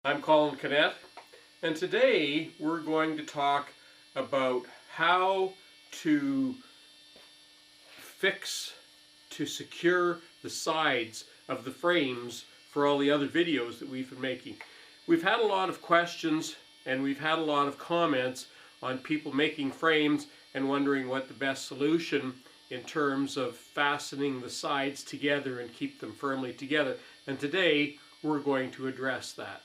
I'm Colin Canet, and today we're going to talk about how to secure the sides of the frames for all the other videos that we've been making. We've had a lot of questions and we've had a lot of comments on people making frames and wondering what the best solution in terms of fastening the sides together and keep them firmly together. And today we're going to address that.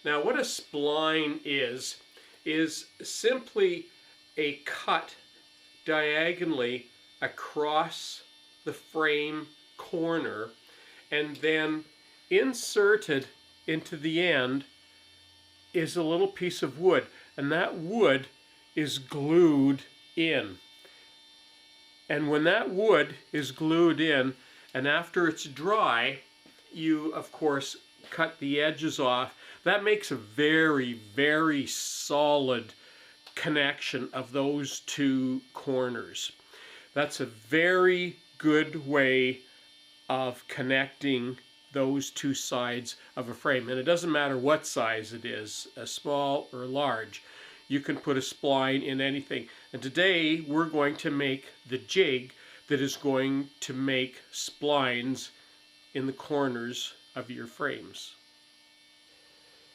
Now, what a spline is simply a cut diagonally across the frame corner and then inserted into the end is a little piece of wood, and that wood is glued in. And when that wood is glued in, and after it's dry, you of course cut the edges off. That makes a very, very solid connection of those two corners. That's a very good way of connecting those two sides of a frame. And it doesn't matter what size it is, a small or large. You can put a spline in anything. And today we're going to make the jig that is going to make splines in the corners of your frames.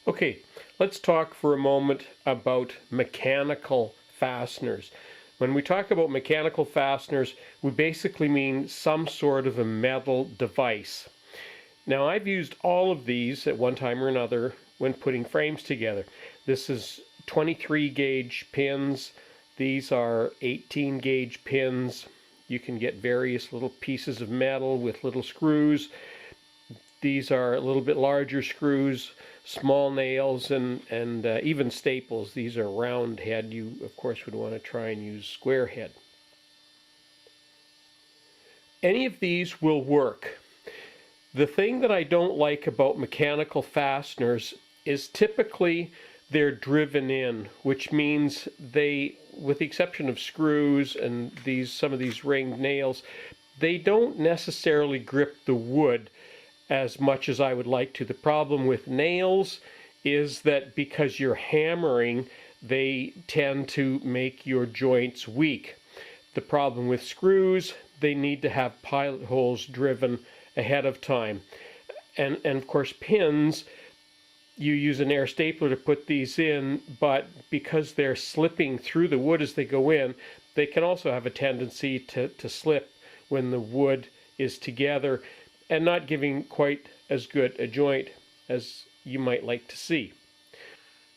Okay, let's talk for a moment about mechanical fasteners. When we talk about mechanical fasteners, we basically mean some sort of a metal device. Now, I've used all of these at one time or another when putting frames together. This is 23 gauge pins. These are 18 gauge pins. You can get various little pieces of metal with little screws. These are a little bit larger screws, small nails, and even staples. These are round head. You, of course, would want to try and use square head. Any of these will work. The thing that I don't like about mechanical fasteners is typically they're driven in, which means they, with the exception of screws and some of these ringed nails, they don't necessarily grip the wood as much as I would like to. The problem with nails is that because you're hammering, they tend to make your joints weak. The problem with screws, they need to have pilot holes driven ahead of time. And of course pins, you use an air stapler to put these in, but because they're slipping through the wood as they go in, they can also have a tendency to slip when the wood is together and not giving quite as good a joint as you might like to see.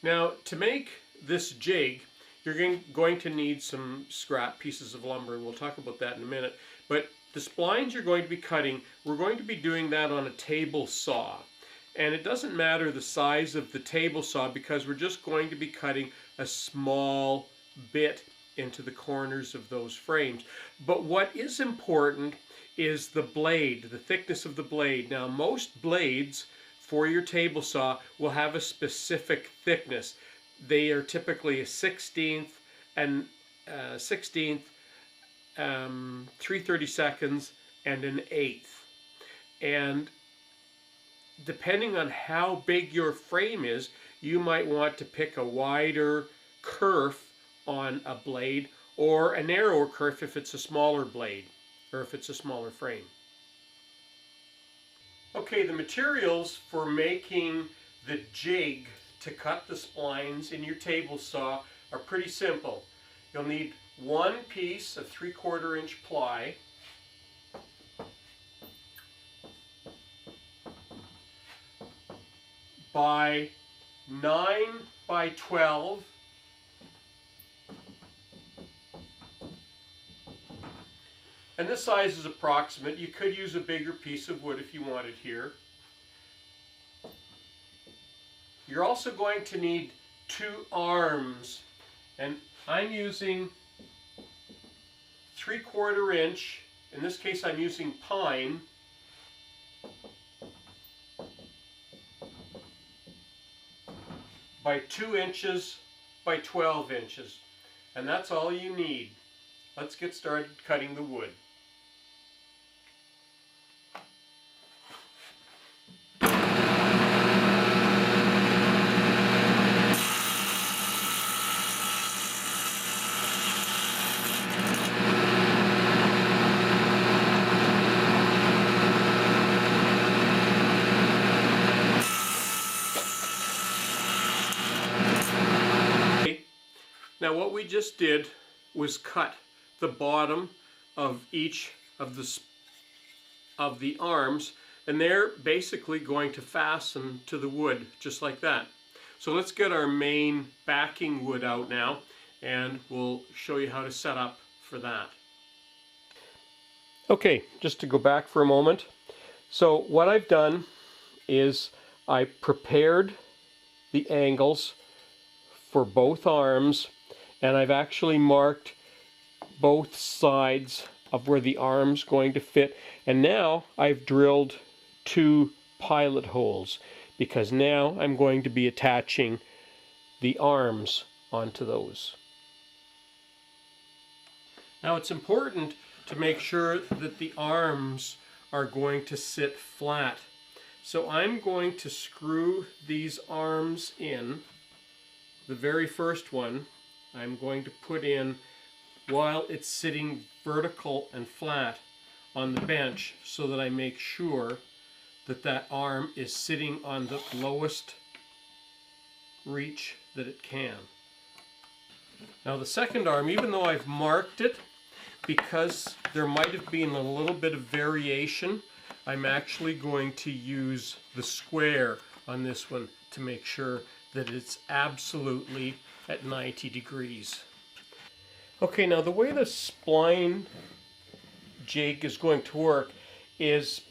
Now, to make this jig, you're going to need some scrap pieces of lumber, and we'll talk about that in a minute. But the splines you're going to be cutting, we're going to be doing that on a table saw. And it doesn't matter the size of the table saw because we're just going to be cutting a small bit into the corners of those frames. But what is important is the blade, the thickness of the blade. Now, most blades for your table saw will have a specific thickness. They are typically a 1/16 and 3/32 and an 1/8. And depending on how big your frame is, you might want to pick a wider kerf on a blade or a narrower kerf if it's a smaller blade or if it's a smaller frame. Okay, the materials for making the jig to cut the splines in your table saw are pretty simple. You'll need one piece of 3/4 inch ply, by 9 by 12 and this size is approximate. You could use a bigger piece of wood if you wanted here. You're also going to need 2 arms, and I'm using 3/4 inch. In this case I'm using pine. By 2 inches by 12 inches. And that's all you need. Let's get started cutting the wood. Now what we just did was cut the bottom of each of the arms, and they're basically going to fasten to the wood just like that. So let's get our main backing wood out now, and we'll show you how to set up for that. Okay, just to go back for a moment. So what I've done is I prepared the angles for both arms, and I've actually marked both sides of where the arm's going to fit, and now I've drilled 2 pilot holes because now I'm going to be attaching the arms onto those. Now it's important to make sure that the arms are going to sit flat. So I'm going to screw these arms in. The very first one I'm going to put in while it's sitting vertical and flat on the bench, so that I make sure that that arm is sitting on the lowest reach that it can. Now the second arm, even though I've marked it, because there might have been a little bit of variation, I'm actually going to use the square on this one to make sure that it's absolutely at 90 degrees. Okay, now the way the spline jig is going to work is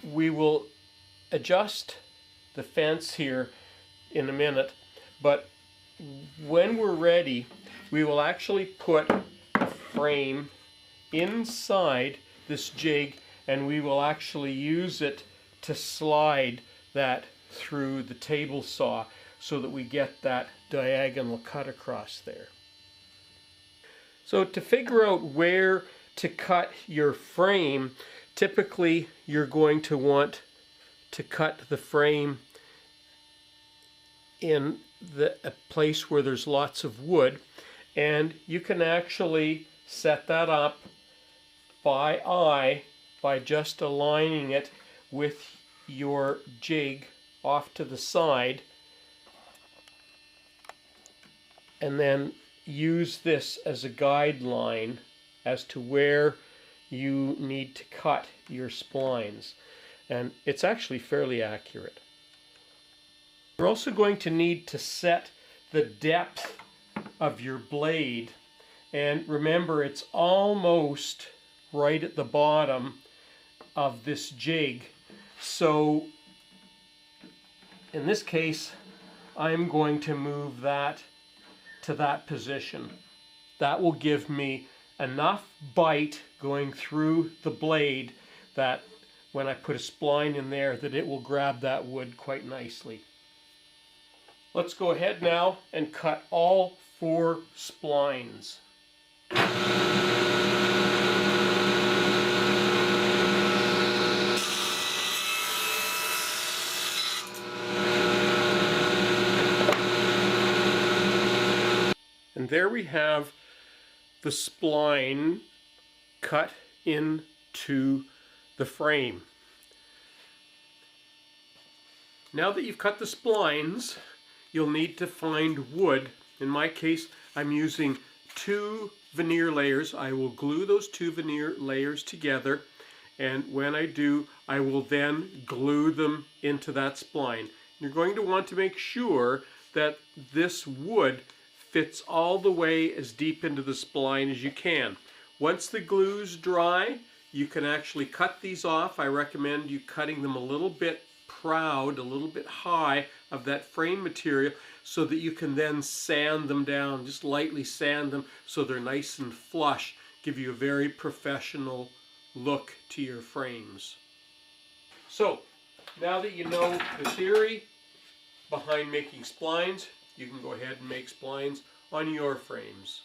we will adjust the fence here in a minute, but when we're ready, we will actually put a frame inside this jig, and we will actually use it to slide that through the table saw so that we get that diagonal cut across there. So to figure out where to cut your frame, typically you're going to want to cut the frame in a place where there's lots of wood, and you can actually set that up by eye by just aligning it with your jig off to the side, and then use this as a guideline as to where you need to cut your splines, and it's actually fairly accurate. You're also going to need to set the depth of your blade, and remember, it's almost right at the bottom of this jig. So in this case, I'm going to move that to that position. That will give me enough bite going through the blade that when I put a spline in there, that it will grab that wood quite nicely. Let's go ahead now and cut all 4 splines. And there we have the spline cut into the frame. Now that you've cut the splines, you'll need to find wood. In my case, I'm using 2 veneer layers. I will glue those 2 veneer layers together, and when I do, I will then glue them into that spline. You're going to want to make sure that this wood fits all the way as deep into the spline as you can. Once the glue's dry, you can actually cut these off. I recommend you cutting them a little bit proud, a little bit high of that frame material, so that you can then sand them down, just lightly sand them so they're nice and flush, give you a very professional look to your frames. So now that you know the theory behind making splines, you can go ahead and make splines on your frames.